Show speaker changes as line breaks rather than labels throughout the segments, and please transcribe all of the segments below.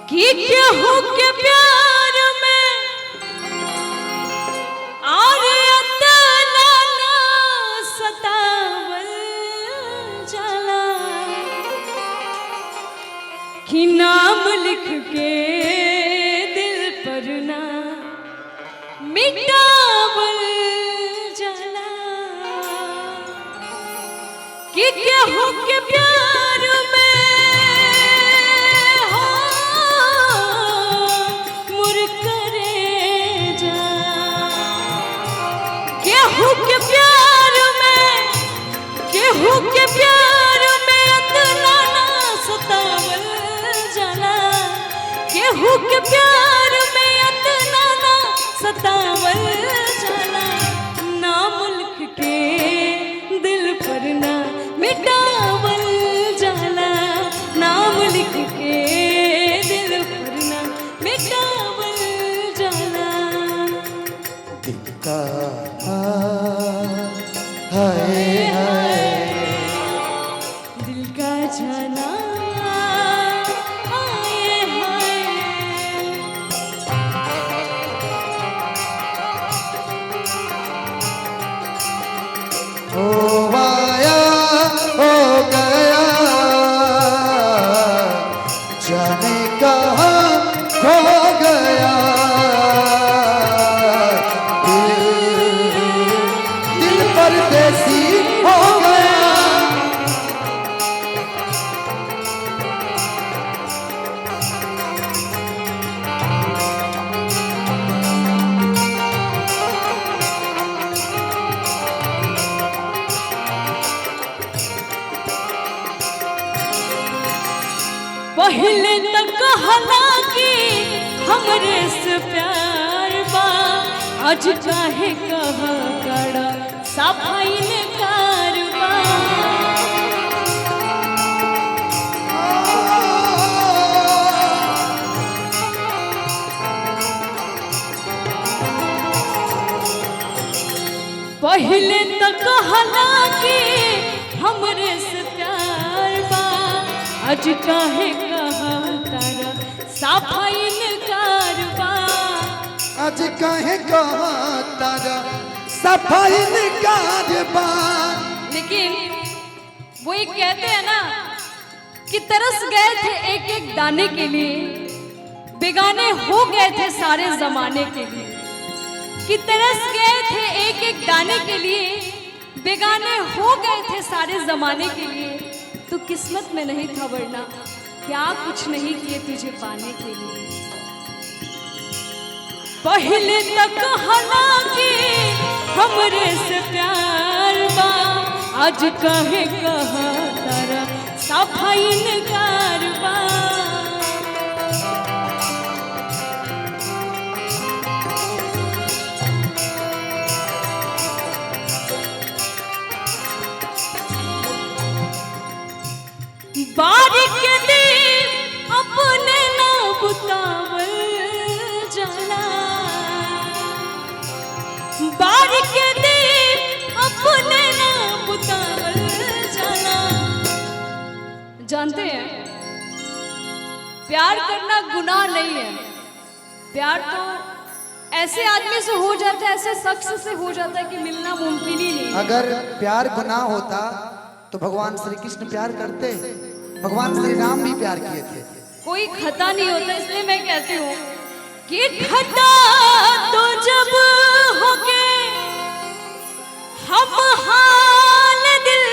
कि केहू के प्यार में आरे अतना ना सतावल जाला कि नाम लिख के दिल पर ना मिटावल जाला कि केहू के प्यार में केहू के प्यार में केहू के प्यार में अतना ना सतावल जाला केहू के प्यार में अतना ना सतावल जाला नाम लिख के दिल पर ना मिटावल जाला नाम लिख के दिल पर ना मिटावल जाला
दिल का हाय हाय
दिल का जाना हाय हाय
ओ माया हो गया जाने कहाँ खो गया दिल परदेसी हो गया
पहले तक कहला कि हमरे से प्यार बा आज काहे कहा कड़ा सफाई ने कारबा पहले तक कहला कि हमरे से प्यार बा आज काहे कहा तारा सफाई ने कारबा
आज काहे कहा तारा सफाई ने कारबा
लेकिन वो एक कहते हैं ना कि तरस गए थे एक एक दाने के लिए बेगाने हो गए थे सारे जमाने के लिए कि तरस गए थे एक एक दाने के लिए बेगाने हो गए थे सारे जमाने के लिए तो किस्मत में नहीं था वरना क्या कुछ नहीं किए तुझे पाने के लिए पहले तक हालांकि हमरे से प्यार बा आज काहे कहा तारा सफाई ने कारबा बारिक के दिन अपने ना बुतावल जाला बारिक के दिन अपने ना बुतावल जाला जानते हैं प्यार करना गुनाह नहीं है प्यार तो ऐसे आदमी से हो जाता है ऐसे शख्स से हो जाता है कि मिलना मुमकिन ही नहीं
अगर प्यार गुनाह होता तो भगवान श्री कृष्ण प्यार करते भगवान श्री राम भी प्यार किए थे
कोई खता नहीं होता इसलिए मैं कहती हूँ कि खता तो जब होके हम हाल दिल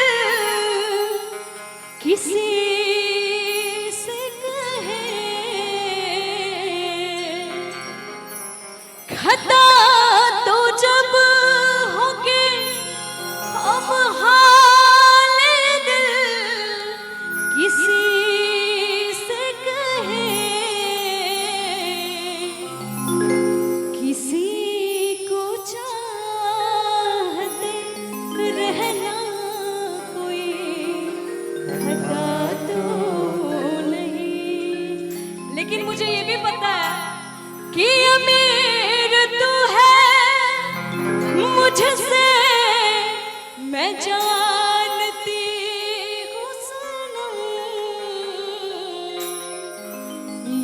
किसी से कहे खता तो जब होके हम हाल दिल किसी से कहे किसी को चाहते रहना कोई खता तो नहीं लेकिन मुझे ये भी पता है कि अमीर तू है मुझसे मैं जानती हूँ सनम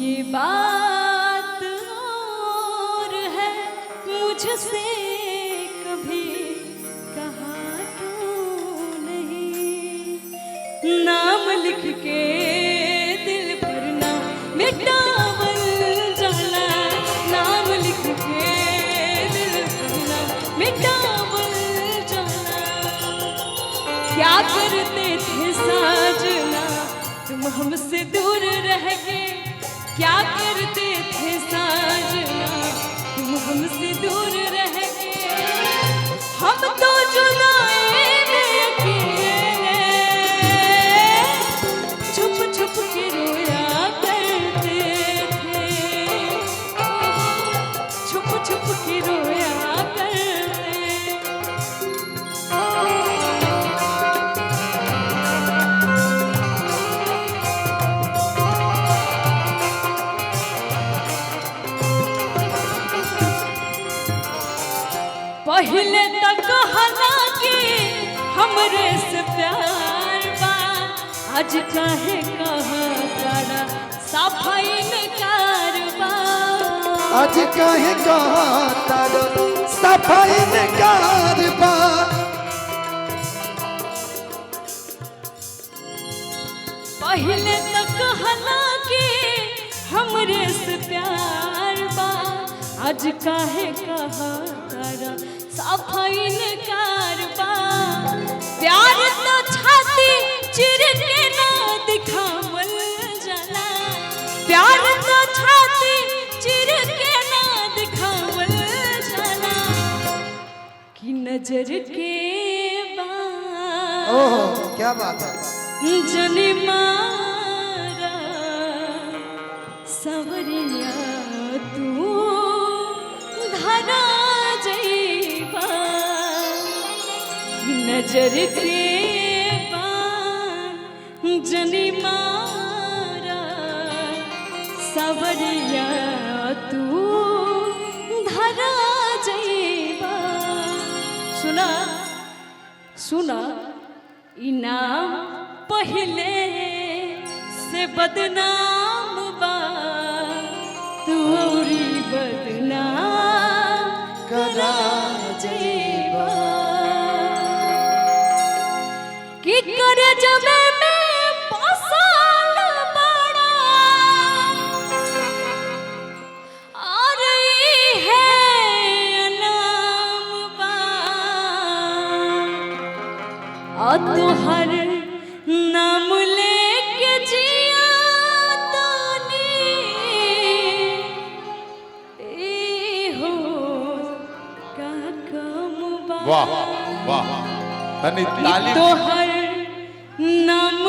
ये बात और है, मुझसे कभी कहा तो नहीं। नाम लिख के दिल पर ना मिटावल जाला, नाम लिख के दिल पर ना मिटावल जाला। क्या करते थे साजना तुम हमसे दूर रह के, क्या करते थे साजना तुम हमसे दूर रह के। हम तो जुदाई में अकेले छुप छुप के रोया करते थे, छुप छुप के रोया करते। पहले तक हालांकि हमरे से प्यार बा, आज काहे कहा तारा सफाई में कारबा।
आज काहे कहा तारा सफाई में कारबा।
पहले तक हालांकि हमरे से प्यार बा, आज काहे कहा तारा सफाई में कारबा। प्यार तो छाती चिर के ना दिखावल जाला, प्यार तो छाती चिर के ना दिखावल जाला। कि नजर के बात
ओह क्या बात है।
जनी मारा सवरिया तू धरा जइबा। नजर के बान जनी मारा सवरिया तू धरा जइबा। सुना सुना इनाम पहले से बदनाम बा, तू औरी बदनाम करा जइबा। कि कर जब में पसाल बड़ा और ई है नाम बा, और तुहर नाम लेके जिया तानी ए हो का कम बा।
वाह वाह, तनी ताली।
तोहर नाम